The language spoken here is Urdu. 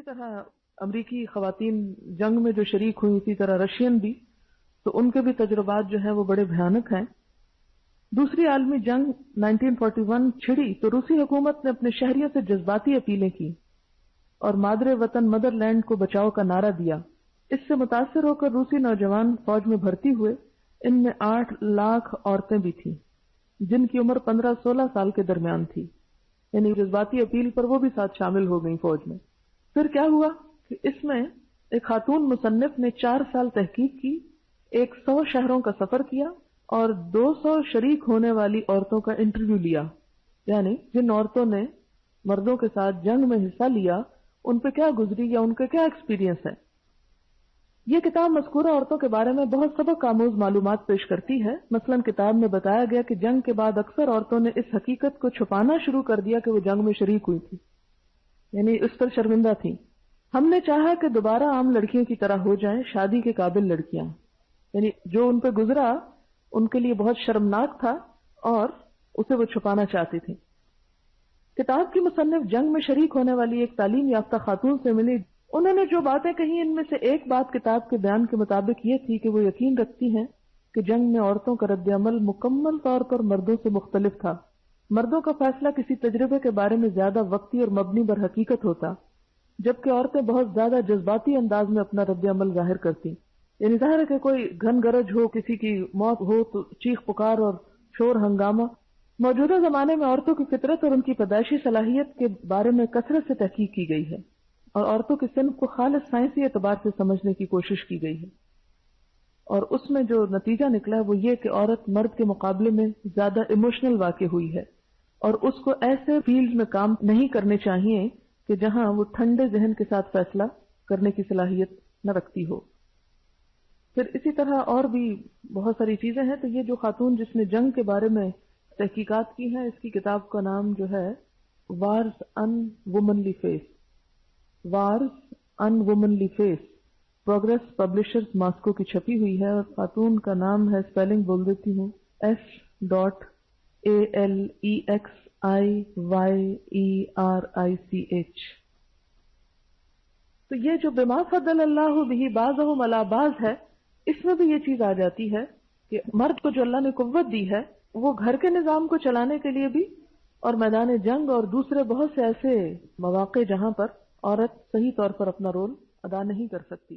اسی طرح امریکی خواتین جنگ میں جو شریک ہوئی، اسی طرح رشین بھی، تو ان کے بھی تجربات جو ہیں وہ بڑے بھیانک ہیں۔ دوسری عالمی جنگ 1941 چھڑی تو روسی حکومت نے اپنے شہریوں سے جذباتی اپیلیں کی اور مادر وطن مدر لینڈ کو بچاؤ کا نعرہ دیا۔ اس سے متاثر ہو کر روسی نوجوان فوج میں بھرتی ہوئے۔ ان میں 8 لاکھ عورتیں بھی تھیں جن کی عمر 15-16 سال کے درمیان تھی، یعنی جذباتی اپیل پر وہ بھی ساتھ شامل ہو گئیں فوج میں۔ پھر کیا ہوا کہ اس میں ایک خاتون مصنف نے 4 سال تحقیق کی، 100 شہروں کا سفر کیا اور 200 شریک ہونے والی عورتوں کا انٹرویو لیا، یعنی جن عورتوں نے مردوں کے ساتھ جنگ میں حصہ لیا ان پہ کیا گزری یا ان کا کیا ایکسپیرینس ہے۔ یہ کتاب مذکورہ عورتوں کے بارے میں بہت سبق آموز معلومات پیش کرتی ہے۔ مثلا کتاب میں بتایا گیا کہ جنگ کے بعد اکثر عورتوں نے اس حقیقت کو چھپانا شروع کر دیا کہ وہ جنگ میں شریک ہوئی تھی، یعنی اس پر شرمندہ تھیں۔ ہم نے چاہا کہ دوبارہ عام لڑکیوں کی طرح ہو جائیں، شادی کے قابل لڑکیاں، یعنی جو ان پہ گزرا ان کے لیے بہت شرمناک تھا اور اسے وہ چھپانا چاہتی تھی۔ کتاب کی مصنف جنگ میں شریک ہونے والی ایک تعلیم یافتہ خاتون سے ملی۔ انہوں نے جو باتیں کہی ان میں سے ایک بات کتاب کے بیان کے مطابق یہ تھی کہ وہ یقین رکھتی ہیں کہ جنگ میں عورتوں کا رد عمل مکمل طور پر مردوں سے مختلف تھا۔ مردوں کا فیصلہ کسی تجربے کے بارے میں زیادہ وقتی اور مبنی بر حقیقت ہوتا، جبکہ عورتیں بہت زیادہ جذباتی انداز میں اپنا رد عمل ظاہر کرتی۔ یعنی ظاہر ہے کہ کوئی گھن گرج ہو، کسی کی موت ہو تو چیخ پکار اور شور ہنگامہ۔ موجودہ زمانے میں عورتوں کی فطرت اور ان کی پیدائشی صلاحیت کے بارے میں کثرت سے تحقیق کی گئی ہے اور عورتوں کے صنف کو خالص سائنسی اعتبار سے سمجھنے کی کوشش کی گئی ہے، اور اس میں جو نتیجہ نکلا ہے وہ یہ کہ عورت مرد کے مقابلے میں زیادہ ایموشنل واقع ہوئی ہے اور اس کو ایسے فیلڈ میں کام نہیں کرنے چاہیے کہ جہاں وہ ٹھنڈے ذہن کے ساتھ فیصلہ کرنے کی صلاحیت نہ رکھتی ہو۔ پھر اسی طرح اور بھی بہت ساری چیزیں ہیں۔ تو یہ جو خاتون جس نے جنگ کے بارے میں تحقیقات کی ہیں، اس کی کتاب کا نام جو ہے وارز ان وومنلی فیس، وارز ان وومنلی فیس، پروگریس پبلشرز ماسکو کی چھپی ہوئی ہے، اور خاتون کا نام ہے، اسپیلنگ بول دیتی ہوں، SALEXIYERICH۔ تو یہ جو بما فضل اللہ بہ بعضهم علی بعض ہے، اس میں بھی یہ چیز آ جاتی ہے کہ مرد کو جو اللہ نے قوت دی ہے وہ گھر کے نظام کو چلانے کے لیے بھی، اور میدان جنگ اور دوسرے بہت سے ایسے مواقع جہاں پر عورت صحیح طور پر اپنا رول ادا نہیں کر سکتی۔